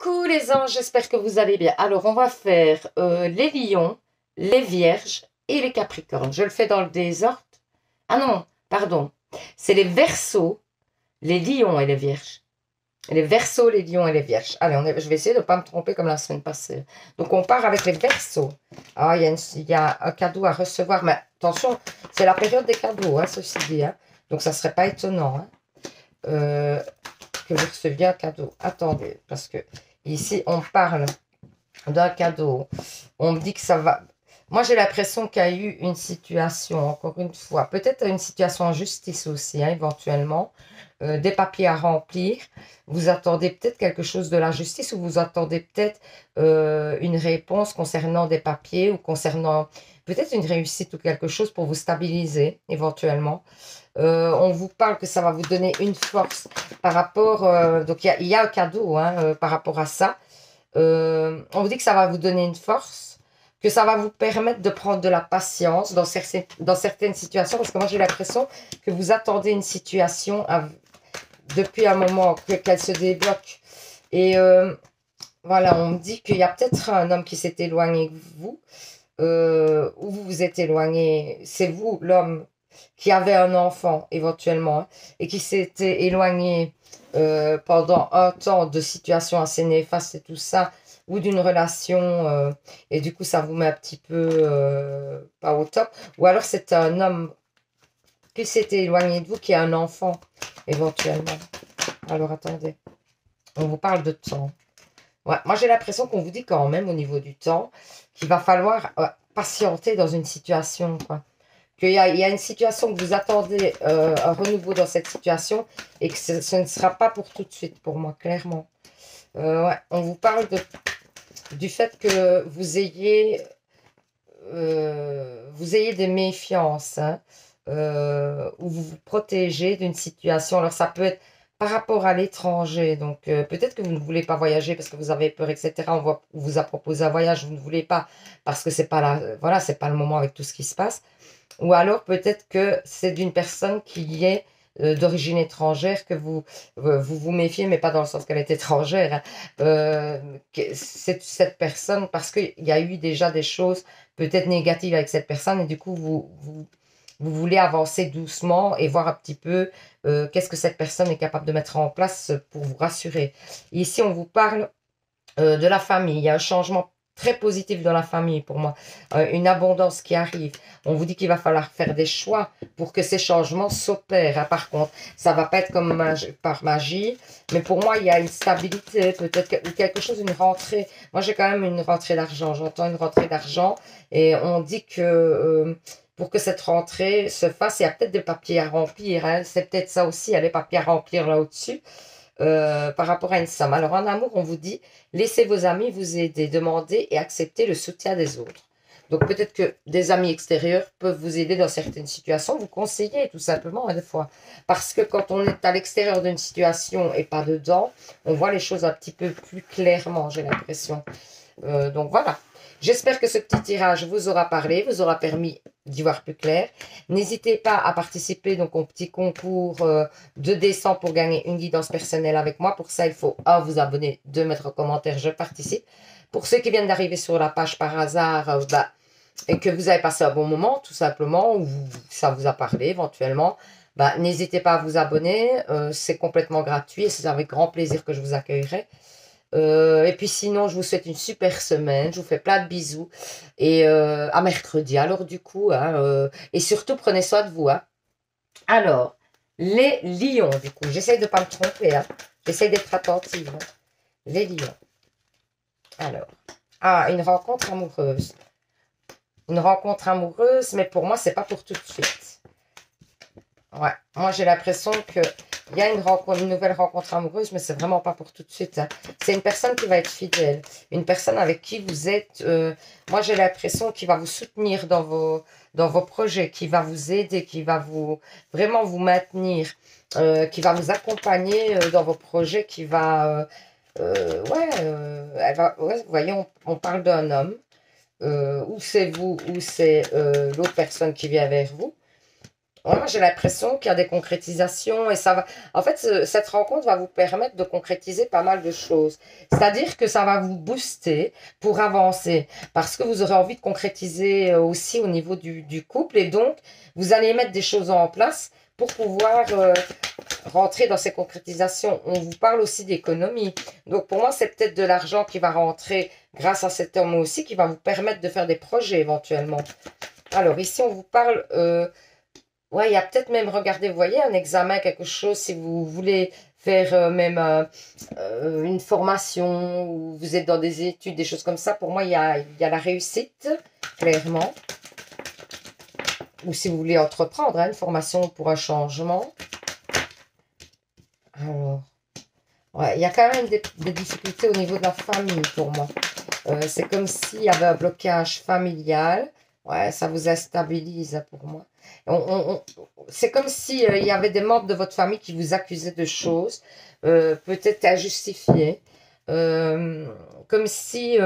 Coucou les anges, j'espère que vous allez bien. Alors, on va faire les lions, les vierges et les capricornes. Je le fais dans le désordre. Ah non, pardon. C'est les verseaux, les lions et les vierges. Les verseaux, les lions et les vierges. Allez, je vais essayer de ne pas me tromper comme la semaine passée. Donc, on part avec les verseaux. Ah, il y a un cadeau à recevoir. Mais attention, c'est la période des cadeaux, hein, ceci dit. Hein. Donc, ça ne serait pas étonnant. Hein. Que vous receviez un cadeau. Attendez, parce que ici, on parle d'un cadeau. On me dit que ça va... Moi, j'ai l'impression qu'il y a eu une situation, encore une fois, peut-être une situation en justice aussi, hein, éventuellement, des papiers à remplir. Vous attendez peut-être quelque chose de la justice ou vous attendez peut-être une réponse concernant des papiers ou concernant peut-être une réussite ou quelque chose pour vous stabiliser, éventuellement. On vous parle que ça va vous donner une force par rapport... donc, il y a un cadeau hein, par rapport à ça. On vous dit que ça va vous donner une force, que ça va vous permettre de prendre de la patience dans certaines situations, parce que moi, j'ai l'impression que vous attendez une situation depuis un moment, qu'elle se débloque. Et voilà, on me dit qu'il y a peut-être un homme qui s'est éloigné de vous, ou vous vous êtes éloigné, c'est vous, l'homme, qui avait un enfant éventuellement hein, et qui s'était éloigné pendant un temps de situation assez néfaste et tout ça, ou d'une relation et du coup ça vous met un petit peu pas au top, ou alors c'est un homme qui s'était éloigné de vous qui a un enfant éventuellement. Alors attendez, on vous parle de temps. Ouais, moi j'ai l'impression qu'on vous dit quand même au niveau du temps qu'il va falloir patienter dans une situation quoi. Qu'il y a une situation que vous attendez un renouveau dans cette situation et que ce ne sera pas pour tout de suite, pour moi, clairement. Ouais, on vous parle du fait que vous ayez des méfiances, hein, où vous vous protégez d'une situation. Alors, ça peut être par rapport à l'étranger. Donc, peut-être que vous ne voulez pas voyager parce que vous avez peur, etc. On vous a proposé un voyage, vous ne voulez pas parce que c'est pas voilà, c'est pas le moment avec tout ce qui se passe. Ou alors peut-être que c'est d'une personne qui est d'origine étrangère que vous méfiez, mais pas dans le sens qu'elle est étrangère. Hein. C'est cette personne parce qu'il y a eu déjà des choses peut-être négatives avec cette personne et du coup vous voulez avancer doucement et voir un petit peu qu'est-ce que cette personne est capable de mettre en place pour vous rassurer. Ici, on vous parle de la famille. Il y a un changement très positif dans la famille pour moi. Une abondance qui arrive. On vous dit qu'il va falloir faire des choix pour que ces changements s'opèrent. Hein. Par contre, ça va pas être comme par magie. Mais pour moi, il y a une stabilité, peut-être ou quelque chose, une rentrée. Moi, j'ai quand même une rentrée d'argent. J'entends une rentrée d'argent. Et on dit que... pour que cette rentrée se fasse, il y a peut-être des papiers à remplir. Hein. C'est peut-être ça aussi, il y a des papiers à remplir là au-dessus. Par rapport à une somme. Alors en amour, on vous dit, laissez vos amis vous aider, demandez et acceptez le soutien des autres. Donc peut-être que des amis extérieurs peuvent vous aider dans certaines situations, vous conseiller tout simplement hein, des fois. Parce que quand on est à l'extérieur d'une situation et pas dedans, on voit les choses un petit peu plus clairement, j'ai l'impression. Donc voilà. J'espère que ce petit tirage vous aura parlé, vous aura permis d'y voir plus clair. N'hésitez pas à participer donc au petit concours de décembre pour gagner une guidance personnelle avec moi. Pour ça, il faut 1. Vous abonner, 2. Mettre en commentaire je participe. Pour ceux qui viennent d'arriver sur la page par hasard et que vous avez passé un bon moment, tout simplement, ou ça vous a parlé éventuellement, n'hésitez pas à vous abonner. C'est complètement gratuit et c'est avec grand plaisir que je vous accueillerai. Et puis sinon, je vous souhaite une super semaine. Je vous fais plein de bisous. Et à mercredi. Alors du coup, hein, et surtout, prenez soin de vous. Hein. Alors, les lions, du coup. J'essaye de ne pas me tromper. Hein. J'essaye d'être attentive. Hein. Les lions. Alors. Ah, une rencontre amoureuse. Une rencontre amoureuse, mais pour moi, c'est pas pour tout de suite. Ouais, moi j'ai l'impression qu'il y a une nouvelle rencontre amoureuse, mais c'est vraiment pas pour tout de suite. Hein. C'est une personne qui va être fidèle, une personne avec qui vous êtes, moi j'ai l'impression qu'il va vous soutenir dans vos projets, qui va vous aider, qui va vraiment vous maintenir, qui va vous accompagner dans vos projets, qui va, vous voyez, on parle d'un homme, ou c'est vous, ou c'est l'autre personne qui vient vers vous. Ouais, moi, j'ai l'impression qu'il y a des concrétisations et ça va. En fait, cette rencontre va vous permettre de concrétiser pas mal de choses. C'est-à-dire que ça va vous booster pour avancer parce que vous aurez envie de concrétiser aussi au niveau du couple et donc vous allez mettre des choses en place pour pouvoir rentrer dans ces concrétisations. On vous parle aussi d'économie. Donc, pour moi, c'est peut-être de l'argent qui va rentrer grâce à cet homme aussi qui va vous permettre de faire des projets éventuellement. Alors, ici, on vous parle. Ouais, il y a peut-être même, regardez, vous voyez, un examen, quelque chose, si vous voulez faire même une formation ou vous êtes dans des études, des choses comme ça, pour moi, il y a la réussite, clairement. Ou si vous voulez entreprendre, hein, une formation pour un changement. Alors, ouais, il y a quand même des difficultés au niveau de la famille pour moi. C'est comme s'il y avait un blocage familial. Ouais, ça vous instabilise hein, pour moi. C'est comme si il y avait des membres de votre famille qui vous accusaient de choses, peut-être injustifiées. Euh, comme si,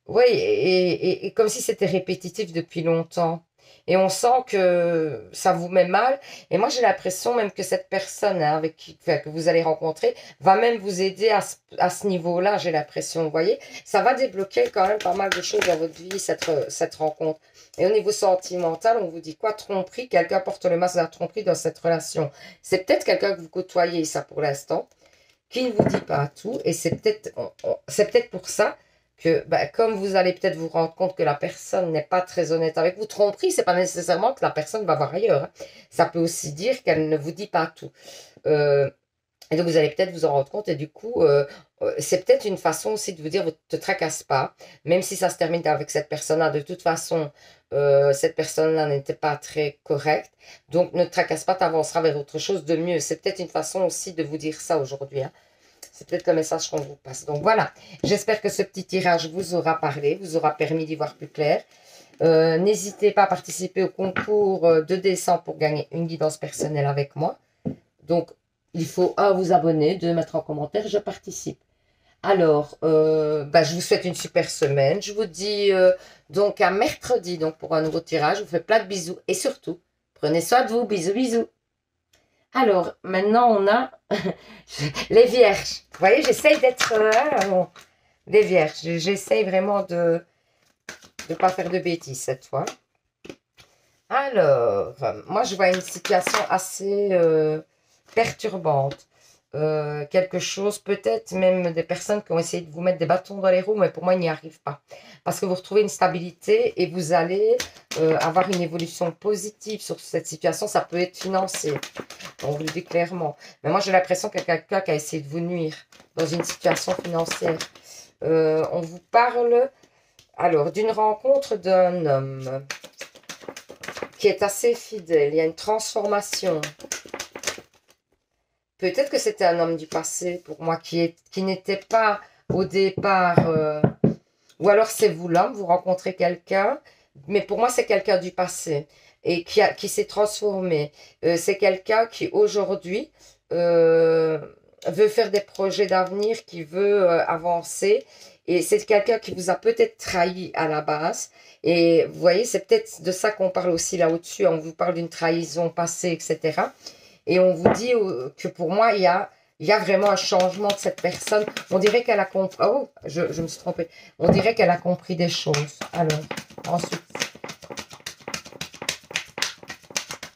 ouais, et comme si c'était répétitif depuis longtemps. Et on sent que ça vous met mal. Et moi, j'ai l'impression même que cette personne hein, avec qui, enfin, que vous allez rencontrer va même vous aider à ce niveau-là, j'ai l'impression. Vous voyez, ça va débloquer quand même pas mal de choses dans votre vie, cette rencontre. Et au niveau sentimental, on vous dit quoi? Tromperie, quelqu'un porte le masque de la tromperie dans cette relation. C'est peut-être quelqu'un que vous côtoyez, ça pour l'instant, qui ne vous dit pas tout. Et c'est peut-être pour ça que, ben, comme vous allez peut-être vous rendre compte que la personne n'est pas très honnête avec vous, tromperie, c'est pas nécessairement que la personne va voir ailleurs. Hein. Ça peut aussi dire qu'elle ne vous dit pas tout. Euh, et donc, vous allez peut-être vous en rendre compte. Et du coup, c'est peut-être une façon aussi de vous dire, ne te tracasse pas. Même si ça se termine avec cette personne-là, de toute façon, cette personne-là n'était pas très correcte. Donc, ne te tracasse pas, tu avanceras vers autre chose de mieux. C'est peut-être une façon aussi de vous dire ça aujourd'hui. Hein. C'est peut-être le message qu'on vous passe. Donc, voilà. J'espère que ce petit tirage vous aura parlé, vous aura permis d'y voir plus clair. N'hésitez pas à participer au concours de décembre pour gagner une guidance personnelle avec moi. Donc, il faut, un, vous abonner, deux, mettre en commentaire, je participe. Alors, bah, je vous souhaite une super semaine. Je vous dis donc à mercredi donc pour un nouveau tirage. Je vous fais plein de bisous et surtout, prenez soin de vous. Bisous, bisous. Alors, maintenant, on a les vierges. Vous voyez, j'essaye d'être... les vierges. J'essaye vraiment de ne pas faire de bêtises cette fois. Alors, moi, je vois une situation assez perturbante. Quelque chose, peut-être même des personnes qui ont essayé de vous mettre des bâtons dans les roues, mais pour moi, ils n'y arrivent pas. Parce que vous retrouvez une stabilité et vous allez avoir une évolution positive sur cette situation. Ça peut être financier, on vous le dit clairement. Mais moi, j'ai l'impression qu'il y a quelqu'un qui a essayé de vous nuire dans une situation financière. On vous parle, alors, d'une rencontre d'un homme qui est assez fidèle. Il y a une transformation. Peut-être que c'était un homme du passé pour moi qui n'était pas au départ, ou alors c'est vous l'homme, vous rencontrez quelqu'un, mais pour moi c'est quelqu'un du passé et qui s'est transformé. C'est quelqu'un qui aujourd'hui veut faire des projets d'avenir, qui veut avancer. Et c'est quelqu'un qui vous a peut-être trahi à la base. Et vous voyez, c'est peut-être de ça qu'on parle aussi là au-dessus. On vous parle d'une trahison passée, etc. Et on vous dit que pour moi, il y a vraiment un changement de cette personne. On dirait qu'elle a compris. Oh, je me suis trompée. On dirait qu'elle a compris des choses. Alors, ensuite,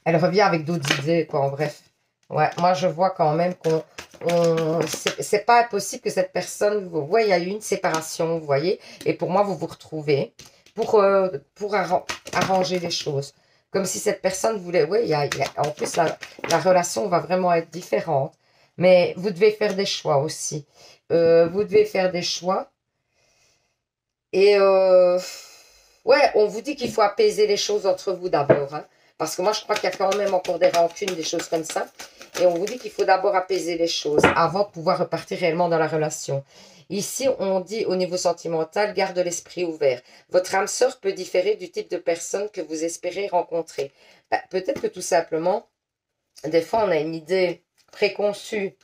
elle revient avec d'autres idées, quoi, en bref. Ouais, moi, je vois quand même c'est pas impossible que cette personne, vous voyez, il y a eu une séparation, vous voyez, et pour moi, vous vous retrouvez pour arranger les choses. Comme si cette personne voulait, oui, en plus, la relation va vraiment être différente. Mais vous devez faire des choix aussi. Vous devez faire des choix. Et ouais, on vous dit qu'il faut apaiser les choses entre vous d'abord. Hein, parce que moi, je crois qu'il y a quand même encore des rancunes, des choses comme ça. Et on vous dit qu'il faut d'abord apaiser les choses avant de pouvoir repartir réellement dans la relation. Ici, on dit au niveau sentimental, garde l'esprit ouvert. Votre âme sœur peut différer du type de personne que vous espérez rencontrer. Ben, peut-être que tout simplement, des fois, on a une idée préconçue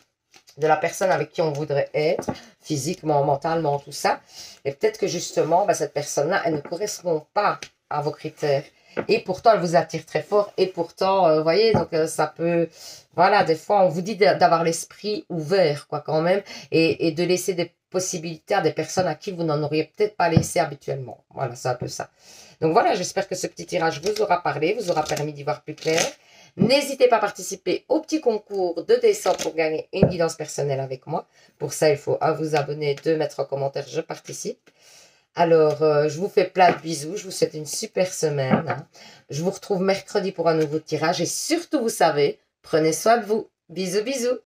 de la personne avec qui on voudrait être, physiquement, mentalement, tout ça. Et peut-être que justement, ben, cette personne-là, elle ne correspond pas à vos critères. Et pourtant, elle vous attire très fort. Et pourtant, vous voyez, donc ça peut... Voilà, des fois, on vous dit d'avoir l'esprit ouvert, quoi, quand même. Et de laisser des possibilités à des personnes à qui vous n'en auriez peut-être pas laissé habituellement. Voilà, c'est un peu ça. Donc voilà, j'espère que ce petit tirage vous aura parlé, vous aura permis d'y voir plus clair. N'hésitez pas à participer au petit concours de décembre pour gagner une guidance personnelle avec moi. Pour ça, il faut vous abonner, de mettre en commentaire « Je participe ». Alors, je vous fais plein de bisous. Je vous souhaite une super semaine, hein. Je vous retrouve mercredi pour un nouveau tirage. Et surtout, vous savez, prenez soin de vous. Bisous, bisous.